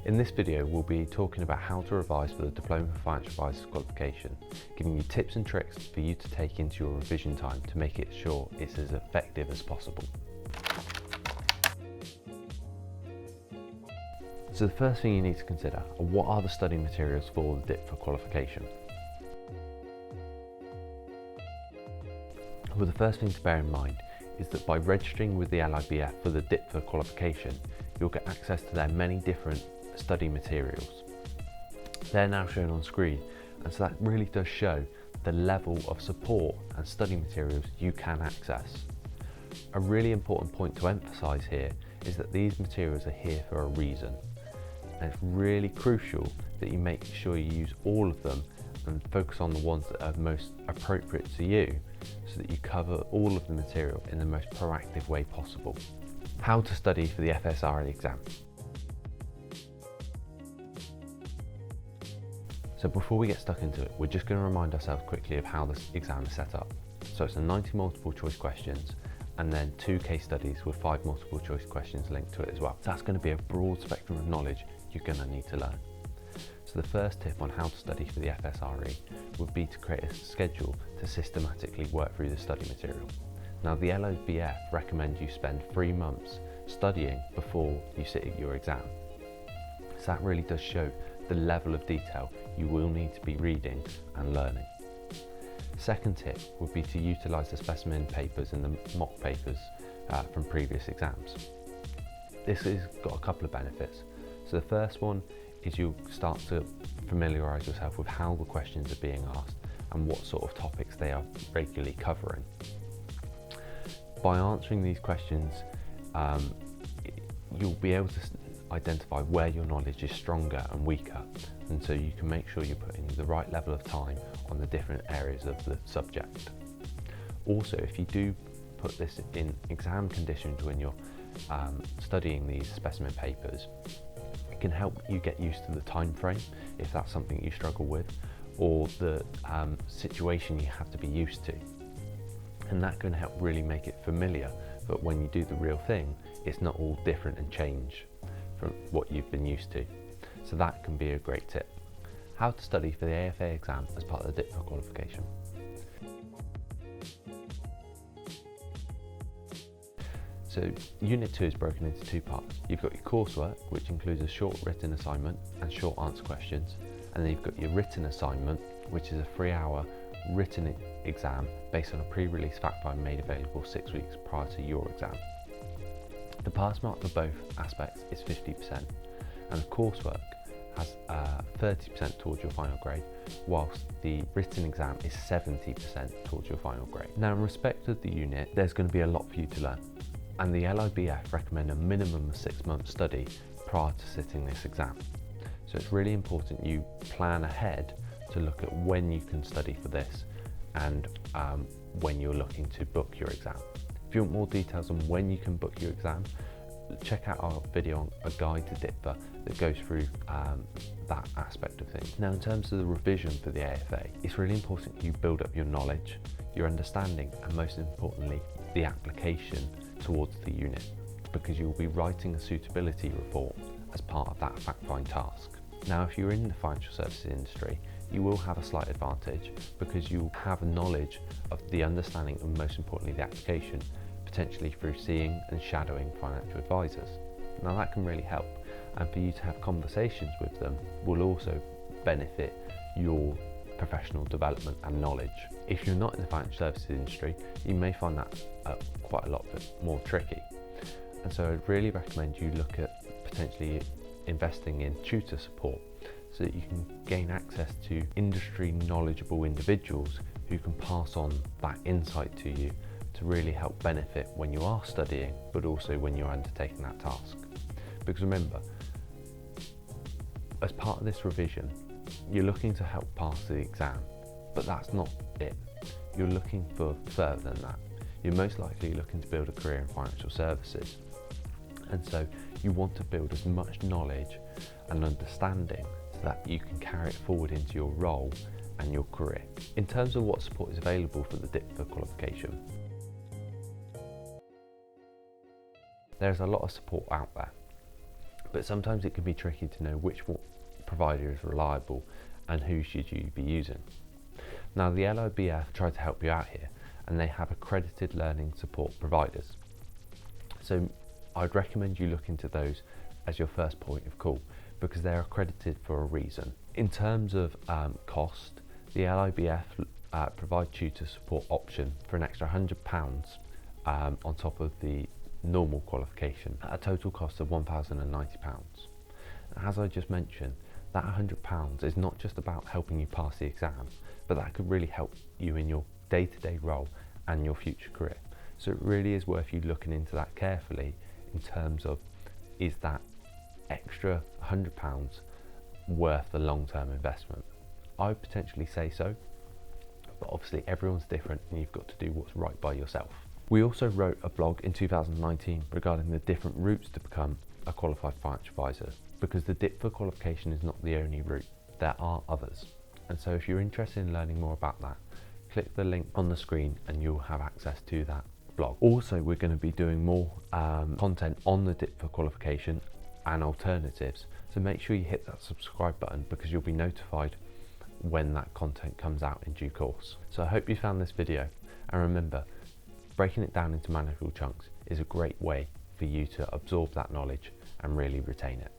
In this video, we'll be talking about how to revise for the Diploma for Financial Advisors qualification, giving you tips and tricks for you to take into your revision time to make it sure it's as effective as possible. So the first thing you need to consider are what are the study materials for the DipFA qualification. Well, the first thing to bear in mind is that by registering with the LIBF for the DipFA qualification, you'll get access to their many different study materials. They're now shown on screen, and so that really does show the level of support and study materials you can access. A really important point to emphasise here is that these materials are here for a reason, and it's really crucial that you make sure you use all of them and focus on the ones that are most appropriate to you, so that you cover all of the material in the most proactive way possible. How to study for the FSRE exam. So before we get stuck into it, we're just going to remind ourselves quickly of how this exam is set up. So it's a 90 multiple choice questions and then 2 case studies with 5 multiple choice questions linked to it as well. So that's going to be a broad spectrum of knowledge you're going to need to learn. So the first tip on how to study for the FSRE would be to create a schedule to systematically work through the study material. Now the LIBF recommend you spend 3 months studying before you sit your exam. So that really does show the level of detail you will need to be reading and learning. Second tip would be to utilise the specimen papers and the mock papers from previous exams. This has got a couple of benefits. So the first one is you'll start to familiarise yourself with how the questions are being asked and what sort of topics they are regularly covering. By answering these questions, you'll be able to identify where your knowledge is stronger and weaker, and so you can make sure you're putting the right level of time on the different areas of the subject. Also, if you do put this in exam conditions when you're studying these specimen papers, it can help you get used to the time frame if that's something you struggle with, or the situation you have to be used to, and that can help really make it familiar, but when you do the real thing, it's not all different and change from what you've been used to. So that can be a great tip. How to study for the AFA exam as part of the DipFA qualification. So Unit 2 is broken into 2 parts. You've got your coursework, which includes a short written assignment and short answer questions, and then you've got your written assignment, which is a 3-hour written exam based on a pre-release fact find made available 6 weeks prior to your exam. The pass mark for both aspects is 50%, and the coursework has 30% towards your final grade, whilst the written exam is 70% towards your final grade. Now, in respect of the unit, there's going to be a lot for you to learn, and the LIBF recommend a minimum of 6 months study prior to sitting this exam. So it's really important you plan ahead to look at when you can study for this and when you're looking to book your exam. If you want more details on when you can book your exam, check out our video on a guide to DipFA that goes through that aspect of things. Now, in terms of the revision for the AFA, it's really important you build up your knowledge, your understanding, and most importantly, the application towards the unit, because you'll be writing a suitability report as part of that fact-find task. Now, if you're in the financial services industry, you will have a slight advantage because you'll have a knowledge of the understanding and, most importantly, the application, potentially through seeing and shadowing financial advisors. Now that can really help, and for you to have conversations with them will also benefit your professional development and knowledge. If you're not in the financial services industry, you may find that quite a lot more tricky, and so I'd really recommend you look at potentially investing in tutor support so that you can gain access to industry knowledgeable individuals who can pass on that insight to you to really help benefit when you are studying, but also when you're undertaking that task. Because remember, as part of this revision, you're looking to help pass the exam, but that's not it. You're looking for further than that. You're most likely looking to build a career in financial services. And so you want to build as much knowledge and understanding so that you can carry it forward into your role and your career. In terms of what support is available for the DipFA qualification, there's a lot of support out there, but sometimes it can be tricky to know which provider is reliable and who should you be using. Now the LIBF try to help you out here, and they have accredited learning support providers. So I'd recommend you look into those as your first point of call, because they're accredited for a reason. In terms of cost, the LIBF provide tutor support option for an extra £100 on top of the normal qualification, at a total cost of £1,090. As I just mentioned, that £100 is not just about helping you pass the exam, but that could really help you in your day-to-day role and your future career. So it really is worth you looking into that carefully in terms of, is that extra £100 worth the long-term investment? I would potentially say so, but obviously everyone's different and you've got to do what's right by yourself. We also wrote a blog in 2019 regarding the different routes to become a qualified financial advisor, because the DipFA qualification is not the only route, there are others. And so if you're interested in learning more about that, click the link on the screen and you'll have access to that blog. Also, we're going to be doing more content on the DipFA qualification and alternatives, so make sure you hit that subscribe button, because you'll be notified when that content comes out in due course. So I hope you found this video, and remember, breaking it down into manageable chunks is a great way for you to absorb that knowledge and really retain it.